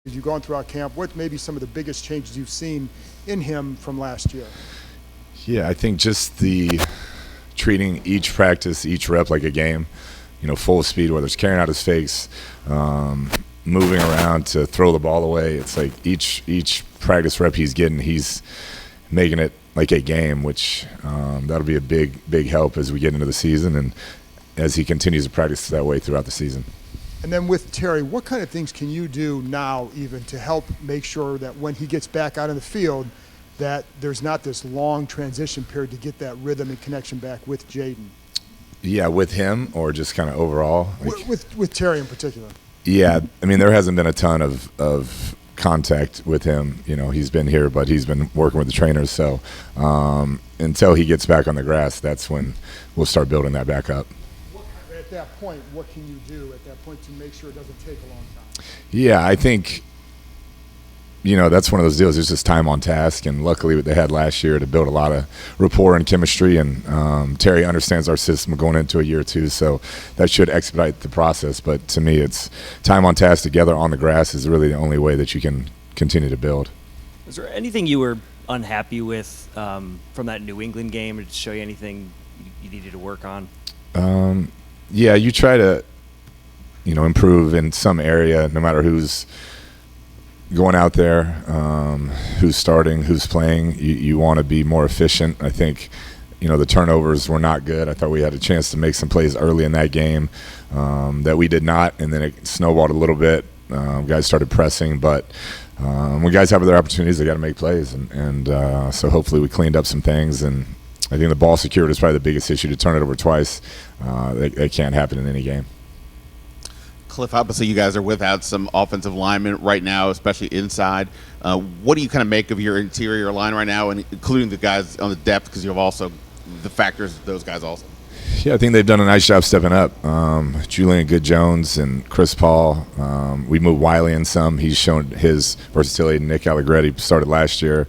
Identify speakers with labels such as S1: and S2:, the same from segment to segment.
S1: As you've gone throughout camp, what may be some of the biggest changes you've seen in him from last year?
S2: Yeah, I think just the treating each practice, each rep like a game, full speed, whether it's carrying out his fakes, moving around to throw the ball away. It's like each practice rep he's getting, he's making it like a game, which that'll be a big help as we get into the season and as he continues to practice that way throughout the season.
S1: And then with Terry, what kind of things can you do now even to help make sure that when he gets back out in the field that there's not this long transition period to get that rhythm and connection back with Jaden?
S2: Yeah, with him or just kind of overall?
S1: With Terry in particular.
S2: Yeah, I mean, there hasn't been a ton of contact with him. He's been here, but he's been working with the trainers. So until he gets back on the grass, that's when we'll start building that back up.
S1: At that point, what can you do at that point to make sure it doesn't take a long time?
S2: Yeah, I think, that's one of those deals. It's just time on task, and luckily what they had last year to build a lot of rapport and chemistry, and Terry understands our system going into a year or two, so that should expedite the process. But to me, it's time on task together on the grass is really the only way that you can continue to build.
S3: Was there anything you were unhappy with from that New England game, or to show you anything you needed to work on?
S2: Yeah, you try to, improve in some area, no matter who's going out there, who's starting, who's playing. You want to be more efficient. I think, the turnovers were not good. I thought we had a chance to make some plays early in that game that we did not, and then it snowballed a little bit. Guys started pressing, but when guys have their opportunities, they got to make plays, and so hopefully we cleaned up some things. And I think the ball security is probably the biggest issue. To turn it over twice, that can't happen in any game.
S4: Kliff, obviously you guys are without some offensive linemen right now, especially inside. What do you kind of make of your interior line right now, and including the guys on the depth, because you have also the factors of those guys also?
S2: Yeah, I think they've done a nice job stepping up. Julian Good-Jones and Chris Paul. We moved Wiley in some. He's shown his versatility. Nick Allegretti started last year.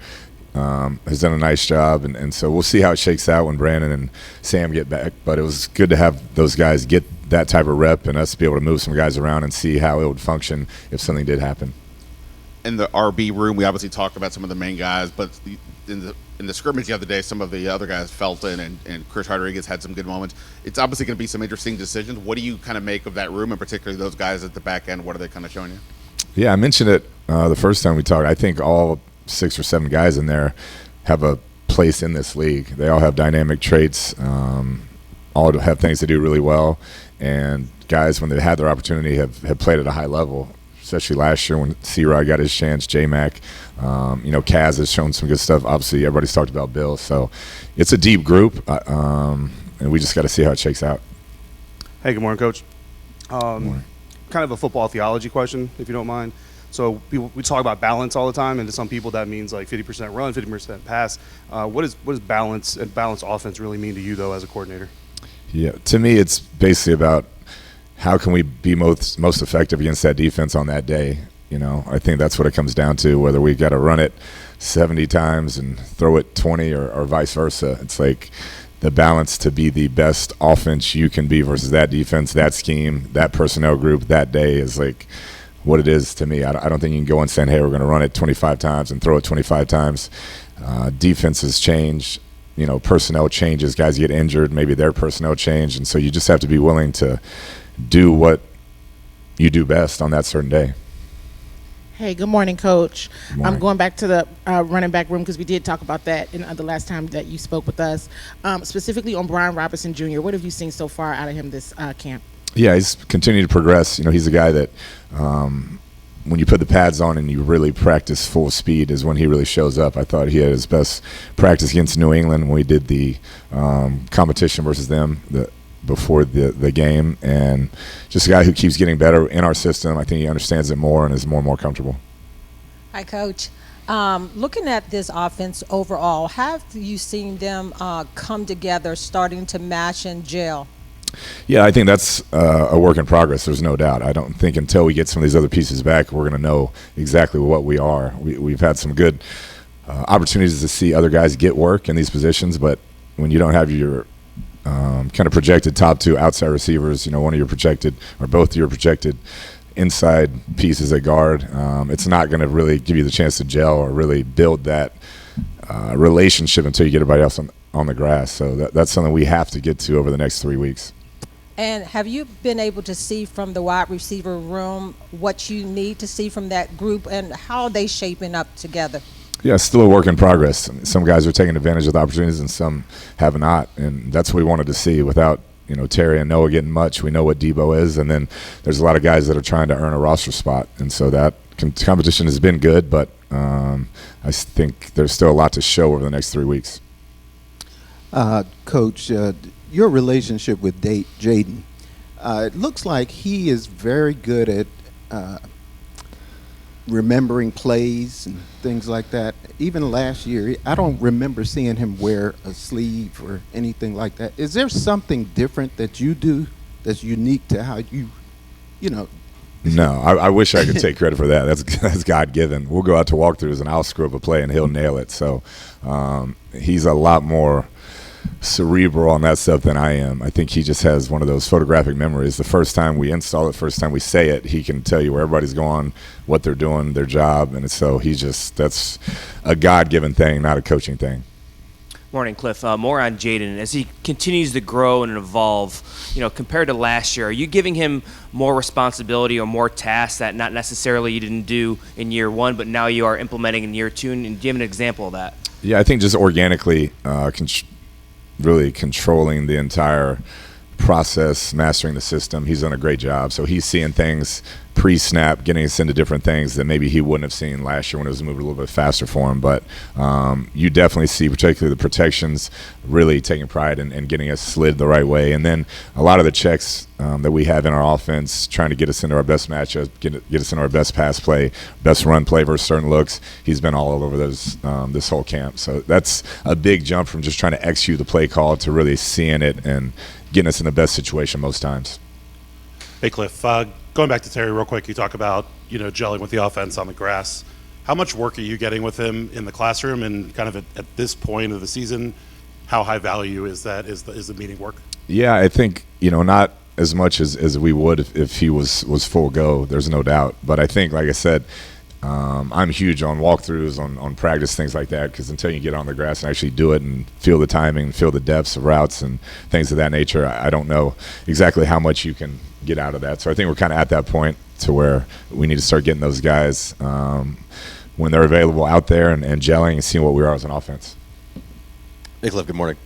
S2: Has done a nice job, and so we'll see how it shakes out when Brandon and Sam get back. But it was good to have those guys get that type of rep and us be able to move some guys around and see how it would function if something did happen.
S4: In the RB room, we obviously talked about some of the main guys, but in the scrimmage the other day, some of the other guys, Felton and Chris Rodriguez, had some good moments. It's obviously going to be some interesting decisions. What do you kind of make of that room, and particularly those guys at the back end? What are they kind of showing you?
S2: Yeah, I mentioned it the first time we talked. I think all 6 or 7 guys in there have a place in this league. They all have dynamic traits, all have things they do really well, and guys, when they've had their opportunity, have played at a high level, especially last year when C-Rod got his chance, J-Mac. Kaz has shown some good stuff. Obviously, everybody's talked about Bill. So it's a deep group, and we just got to see how it shakes out.
S5: Hey, good morning, Coach. Kind of a football theology question, if you don't mind. So we talk about balance all the time, and to some people that means like 50% run, 50% pass. What does balance and balanced offense really mean to you, though, as a coordinator?
S2: Yeah, to me, it's basically about how can we be most effective against that defense on that day. I think that's what it comes down to, whether we got to run it 70 times and throw it 20 or vice versa. It's like the balance to be the best offense you can be versus that defense, that scheme, that personnel group that day is like what it is to me. I don't think you can go and say, hey, we're going to run it 25 times and throw it 25 times. Defenses change. Personnel changes. Guys get injured. Maybe their personnel change. And so you just have to be willing to do what you do best on that certain day.
S6: Hey, good morning, Coach.
S2: Good morning.
S6: I'm going back to the running back room because we did talk about that in the last time that you spoke with us, specifically on Brian Robinson Jr. What have you seen so far out of him this camp?
S2: Yeah, he's continued to progress. He's a guy that when you put the pads on and you really practice full speed is when he really shows up. I thought he had his best practice against New England when we did the competition versus them before the game, and just a guy who keeps getting better in our system. I think he understands it more and is more and more comfortable.
S7: Hi, Coach. Looking at this offense overall, have you seen them come together, starting to mash and gel?
S2: Yeah, I think that's a work in progress. There's no doubt. I don't think until we get some of these other pieces back, we're going to know exactly what we are. We've had some good opportunities to see other guys get work in these positions, but when you don't have your kind of projected top 2 outside receivers, one of your projected or both of your projected inside pieces at guard, it's not going to really give you the chance to gel or really build that relationship until you get everybody else on the grass. So that's something we have to get to over the next 3 weeks.
S7: And have you been able to see from the wide receiver room what you need to see from that group, and how are they shaping up together?
S2: Yeah, it's still a work in progress. Some guys are taking advantage of the opportunities and some have not, and that's what we wanted to see. Without Terry and Noah getting much, we know what Debo is, and then there's a lot of guys that are trying to earn a roster spot, and so that competition has been good, but I think there's still a lot to show over the next 3 weeks.
S8: Coach, your relationship with Jaden, it looks like he is very good at remembering plays and things like that. Even last year, I don't remember seeing him wear a sleeve or anything like that. Is there something different that you do that's unique to how you?
S2: No, I wish I could take credit for that. That's God-given. We'll go out to walkthroughs, and I'll screw up a play, and he'll nail it. So he's a lot more cerebral on that stuff than I am. I think he just has one of those photographic memories. The first time we install it, first time we say it, he can tell you where everybody's going, what they're doing, their job, and so that's a God-given thing, not a coaching thing.
S9: Morning, Kliff. More on Jaden. As he continues to grow and evolve, compared to last year, are you giving him more responsibility or more tasks that not necessarily you didn't do in year one, but now you are implementing in year two? And do you have an example of that?
S2: Yeah, I think just organically really controlling the entire process, mastering the system. He's done a great job. So he's seeing things pre-snap, getting us into different things that maybe he wouldn't have seen last year when it was moving a little bit faster for him. But you definitely see, particularly the protections, really taking pride in getting us slid the right way. And then a lot of the checks that we have in our offense, trying to get us into our best matchup, get us into our best pass play, best run play versus certain looks. He's been all over those this whole camp. So that's a big jump from just trying to execute the play call to really seeing it and getting us in the best situation most times.
S10: Hey, Kliff, going back to Terry real quick, you talk about, gelling with the offense on the grass. How much work are you getting with him in the classroom, and kind of at this point of the season, how high value is that? Is the meeting work? Yeah,
S2: I think, not as much as we would if he was full go, there's no doubt. But I think, like I said, I'm huge on walkthroughs, on practice, things like that, because until you get on the grass and actually do it and feel the timing, feel the depths of routes and things of that nature, I don't know exactly how much you can get out of that. So I think we're kind of at that point to where we need to start getting those guys when they're available out there and gelling and seeing what we are as an offense.
S11: Hey, Kliff, good morning.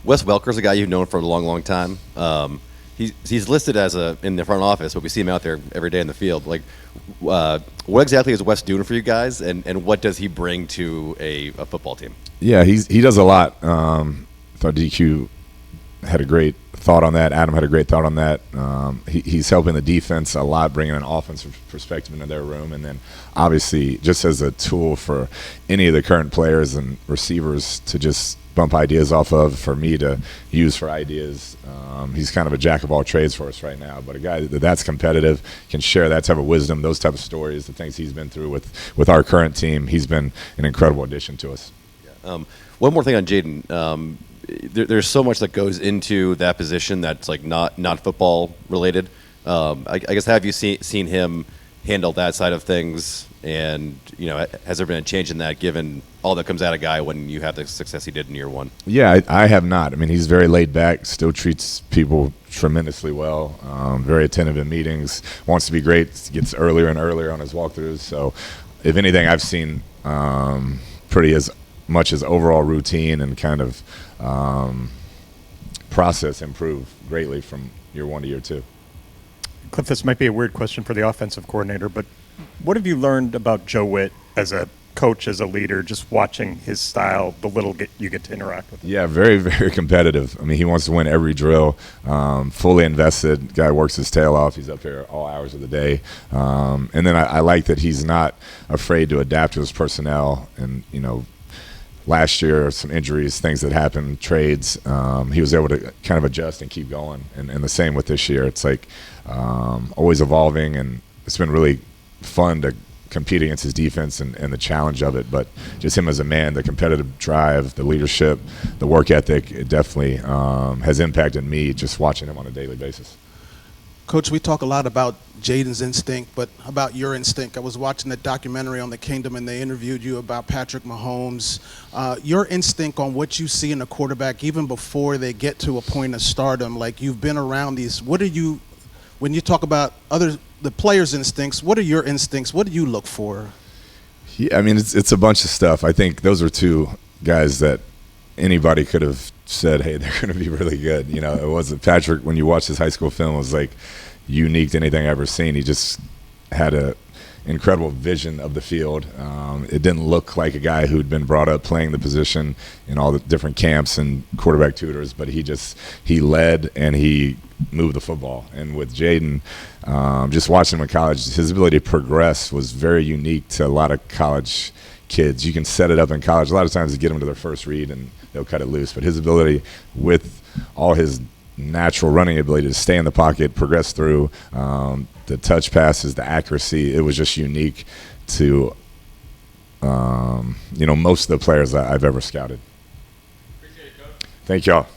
S11: Wes Welker is a guy you've known for a long, long time. He's listed as in the front office, but we see him out there every day in the field. Like, what exactly is Wes doing for you guys, and what does he bring to a football team? Yeah, he does a lot. I thought DQ had a great thought on that. Adam had a great thought on that. He's helping the defense a lot, bringing an offensive perspective into their room, and then obviously just as a tool for any of the current players and receivers to just bump ideas off of, for me to use for ideas. He's kind of a jack of all trades for us right now, but a guy that's competitive, can share that type of wisdom, those type of stories, the things he's been through with our current team. He's been an incredible addition to us. Yeah. One more thing on Jaden. There's so much that goes into that position that's like not football related. I guess, have you seen him handle that side of things? And has there been a change in that, given all that comes out of a guy when you have the success he did in year one? Yeah, I have not. I mean, he's very laid back, still treats people tremendously well, very attentive in meetings, wants to be great, gets earlier and earlier on his walkthroughs. So if anything, I've seen pretty as much as overall routine and kind of process improve greatly from year one to year two.
S12: Kliff, this might be a weird question for the offensive coordinator, but what have you learned about Joe Witt as a coach, as a leader, just watching his style, the little you get to interact with him? Yeah, very, very competitive. I mean, he wants to win every drill, fully invested. Guy works his tail off. He's up here all hours of the day. And then I like that he's not afraid to adapt to his personnel. And, last year, some injuries, things that happened, trades, he was able to kind of adjust and keep going. And the same with this year. It's like always evolving, and it's been really fun to compete against his defense and the challenge of it. But just him as a man, the competitive drive, the leadership, the work ethic, it definitely has impacted me just watching him on a daily basis.
S13: Coach, we talk a lot about Jaden's instinct, but about your instinct. I was watching the documentary on the Kingdom, and they interviewed you about Patrick Mahomes. Your instinct on what you see in a quarterback, even before they get to a point of stardom, like you've been around these. What are you, when you talk about the players' instincts, what are your instincts? What do you look for?
S2: Yeah, I mean, it's a bunch of stuff. I think those are two guys that anybody could have said, hey, they're going to be really good. You know, it wasn't Patrick, when you watch his high school film, it was like unique to anything I've ever seen. He just had a incredible vision of the field. It didn't look like a guy who'd been brought up playing the position in all the different camps and quarterback tutors, but he led and he moved the football. And with Jaden, just watching him in college, his ability to progress was very unique to a lot of college kids. You can set it up in college. A lot of times you get them to their first read and they'll cut it loose. But his ability, with all his natural running ability, to stay in the pocket, progress through, the touch passes, the accuracy, it was just unique to most of the players that I've ever scouted. Appreciate it, Coach. Thank y'all.